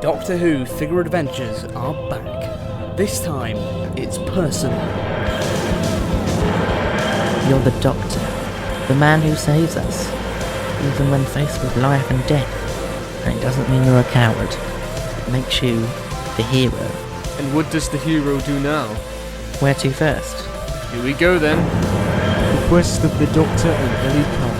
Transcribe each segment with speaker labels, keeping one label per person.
Speaker 1: Doctor Who Figure Adventures are back. This time, it's personal.
Speaker 2: You're the Doctor, the man who saves us, even when faced with life and death. And it doesn't mean you're a coward. It makes you the hero.
Speaker 3: And what does the hero do now?
Speaker 2: Where to first?
Speaker 3: Here we go then.
Speaker 4: The Quest of the Doctor and Ellie Kyle.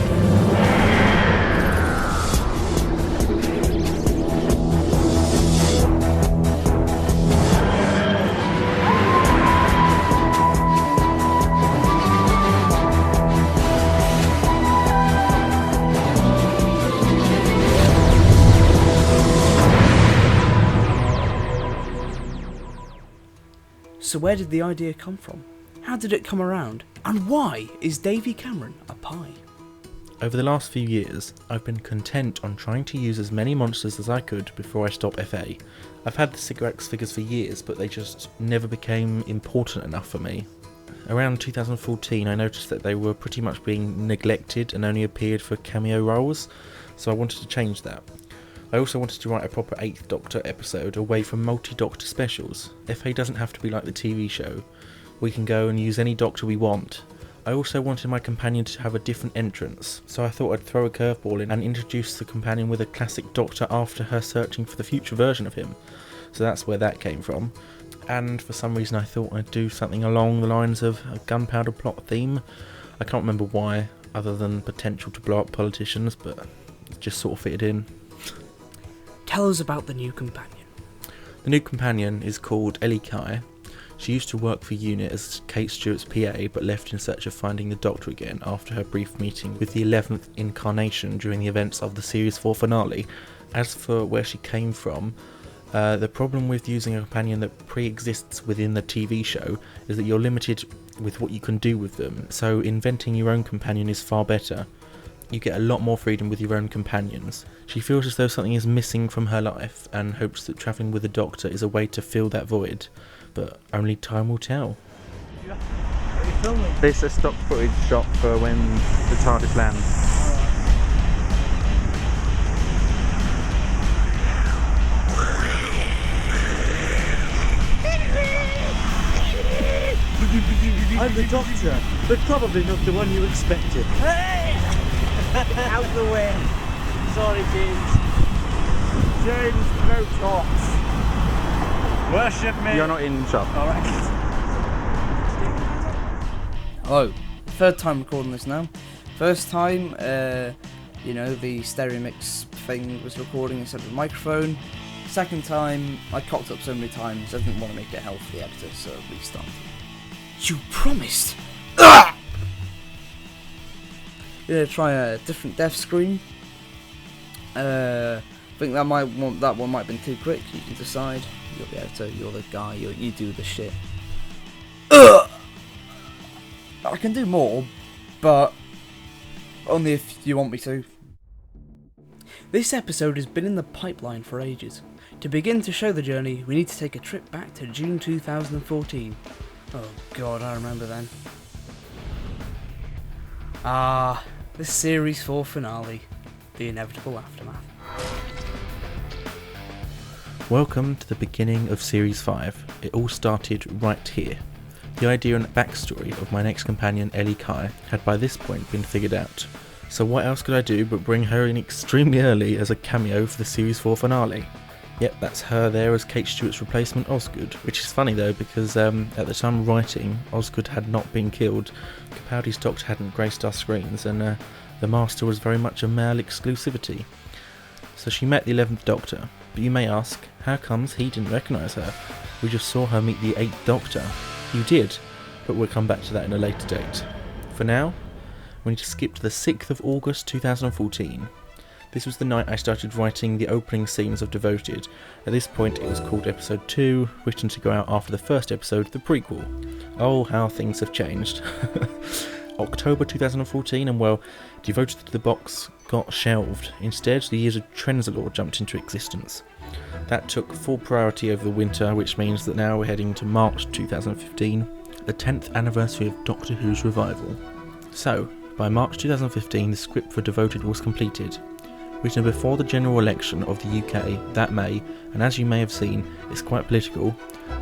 Speaker 1: So where did the idea come from? How did it come around? And why is Davy Cameron a pie?
Speaker 5: Over the last few years, I've been content on trying to use as many monsters as I could before I stop FA. I've had the Cigarettes figures for years, but they just never became important enough for me. Around 2014, I noticed that they were pretty much being neglected and only appeared for cameo roles, so I wanted to change that. I also wanted to write a proper 8th Doctor episode away from multi-Doctor specials. FA doesn't have to be like the TV show. We can go and use any Doctor we want. I also wanted my companion to have a different entrance, so I thought I'd throw a curveball in and introduce the companion with a classic Doctor after her searching for the future version of him. So that's where that came from. And for some reason I thought I'd do something along the lines of a gunpowder plot theme. I can't remember why, other than potential to blow up politicians, but it just sort of fitted in.
Speaker 1: Tell us about the new companion.
Speaker 5: The new companion is called Ellie Kai. She used to work for UNIT as Kate Stewart's PA, but left in search of finding the Doctor again after her brief meeting with the 11th incarnation during the events of the Series 4 finale. As for where she came from, the problem with using a companion that pre-exists within the TV show is that you're limited with what you can do with them, so inventing your own companion is far better. You get a lot more freedom with your own companions. She feels as though something is missing from her life and hopes that travelling with the Doctor is a way to fill that void, but only time will tell.
Speaker 6: This is a stock footage shot for when the TARDIS lands.
Speaker 4: I'm the Doctor, but probably not the one you expected.
Speaker 7: Out the way. Sorry, James. James, no talks. Worship me.
Speaker 6: You're not in shot.
Speaker 7: Alright.
Speaker 1: Hello. Third time recording this now. First time, the stereo mix thing was recording instead of a microphone. Second time, I cocked up so many times I didn't want to make it hell for the editor, so I restarted. You promised! Try a different death screen. I think that one might have been too quick. You can decide. You'll be able to. You're the guy. You do the shit. I can do more, but only if you want me to. This episode has been in the pipeline for ages. To begin to show the journey, we need to take a trip back to June 2014. Oh god, I remember then. The Series 4 finale, the inevitable aftermath.
Speaker 5: Welcome to the beginning of Series 5. It all started right here. The idea and backstory of my next companion, Ellie Kai, had by this point been figured out. So what else could I do but bring her in extremely early as a cameo for the Series 4 finale? Yep, that's her there as Kate Stewart's replacement, Osgood. Which is funny though, because at the time of writing, Osgood had not been killed, Capaldi's Doctor hadn't graced our screens, and the Master was very much a male exclusivity. So she met the 11th Doctor, but you may ask, how comes he didn't recognise her? We just saw her meet the 8th Doctor. You did, but we'll come back to that in a later date. For now, we need to skip to the 6th of August 2014. This was the night I started writing the opening scenes of Devoted. At this point it was called Episode 2, written to go out after the first episode, the prequel. Oh, how things have changed. October 2014, and well, Devoted to the Box got shelved. Instead, the Years of Trenzalore jumped into existence. That took full priority over the winter, which means that now we're heading to March 2015, the 10th anniversary of Doctor Who's revival. So, by March 2015 the script for Devoted was completed. Written before the general election of the UK that May, and as you may have seen, it's quite political,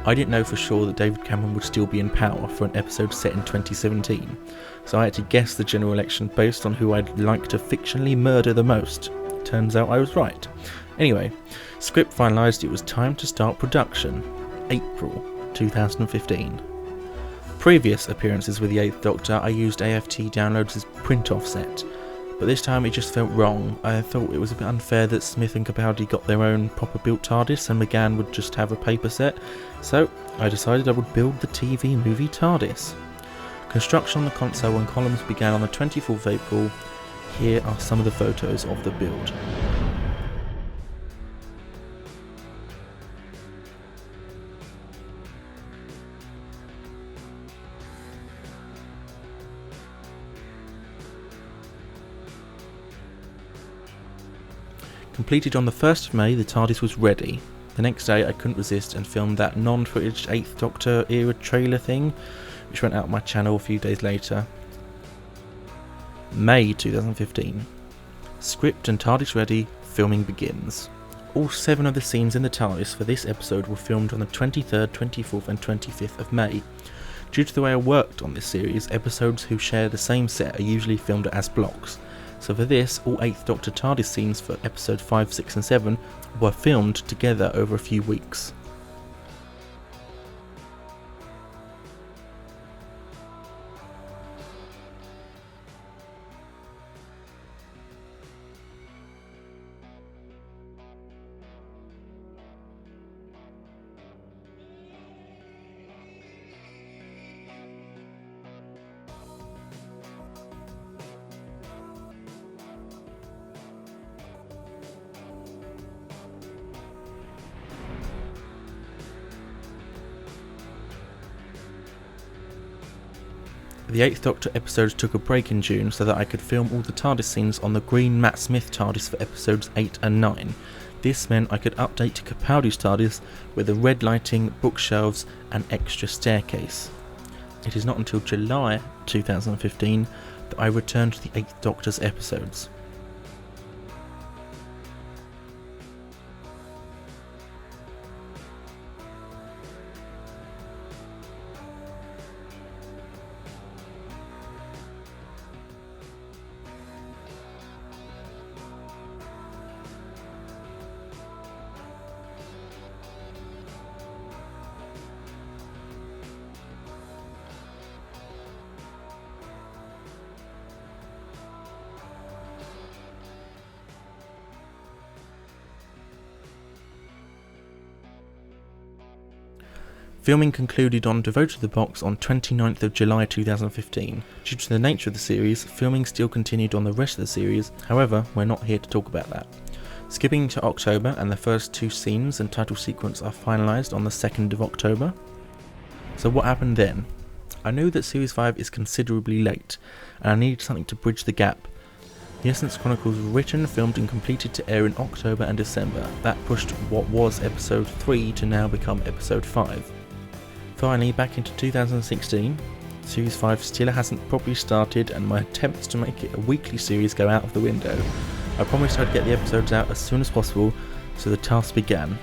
Speaker 5: I didn't know for sure that David Cameron would still be in power for an episode set in 2017, so I had to guess the general election based on who I'd like to fictionally murder the most. Turns out I was right. Anyway, script finalised, it was time to start production. April 2015. Previous appearances with the 8th Doctor, I used AFT downloads as print offset, but this time it just felt wrong. I thought it was a bit unfair that Smith and Capaldi got their own proper built TARDIS and McGann would just have a paper set, so I decided I would build the TV movie TARDIS. Construction on the console and columns began on the 24th of April. Here are some of the photos of the build. Completed on the 1st of May, the TARDIS was ready. The next day I couldn't resist and filmed that non-footage 8th Doctor era trailer thing, which went out on my channel a few days later. May 2015. Script and TARDIS ready, filming begins. All 7 of the scenes in the TARDIS for this episode were filmed on the 23rd, 24th and 25th of May. Due to the way I worked on this series, episodes who share the same set are usually filmed as blocks. So for this, all 8th Doctor TARDIS scenes for episode 5, 6 and 7 were filmed together over a few weeks. The 8th Doctor episodes took a break in June so that I could film all the TARDIS scenes on the green Matt Smith TARDIS for episodes 8 and 9. This meant I could update to Capaldi's TARDIS with the red lighting, bookshelves and extra staircase. It is not until July 2015 that I returned to the 8th Doctor's episodes. Filming concluded on Devoted to the Box on 29th of July 2015. Due to the nature of the series, filming still continued on the rest of the series, however, we're not here to talk about that. Skipping to October, and the first 2 scenes and title sequence are finalised on the 2nd of October. So what happened then? I knew that Series 5 is considerably late, and I needed something to bridge the gap. The Essence Chronicles were written, filmed and completed to air in October and December. That pushed what was episode 3 to now become episode 5. Finally, back into 2016, Series 5 still hasn't properly started and my attempts to make it a weekly series go out of the window. I promised I'd get the episodes out as soon as possible, so the task began.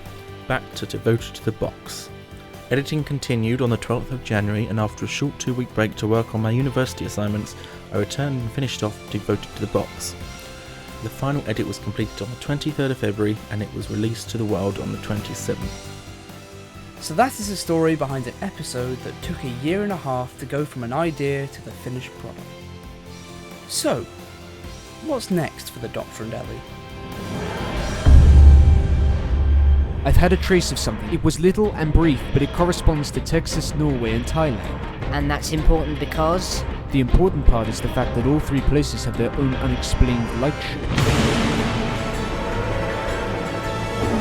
Speaker 5: Back to Devoted to the Box. Editing continued on the 12th of January, and after a short 2-week break to work on my university assignments, I returned and finished off Devoted to the Box. The final edit was completed on the 23rd of February and it was released to the world on the 27th.
Speaker 1: So that is the story behind an episode that took a year and a half to go from an idea to the finished product. So, what's next for the Doctor and Ellie?
Speaker 3: I've had a trace of something. It was little and brief, but it corresponds to Texas, Norway and Thailand.
Speaker 8: And that's important because?
Speaker 3: The important part is the fact that all 3 places have their own unexplained light show.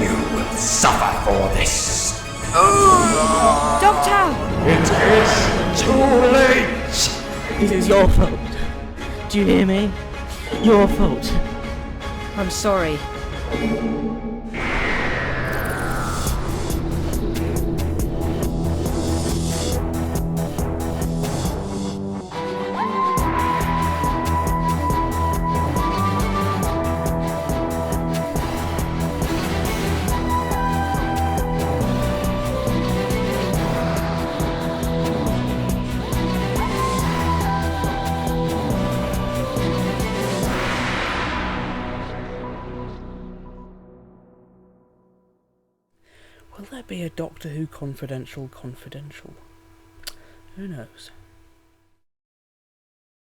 Speaker 9: You will suffer for this.
Speaker 8: Doctor!
Speaker 9: It is too late!
Speaker 2: It is your fault. Do you hear me? Your fault.
Speaker 8: I'm sorry.
Speaker 1: Will there be a Doctor Who confidential? Who knows?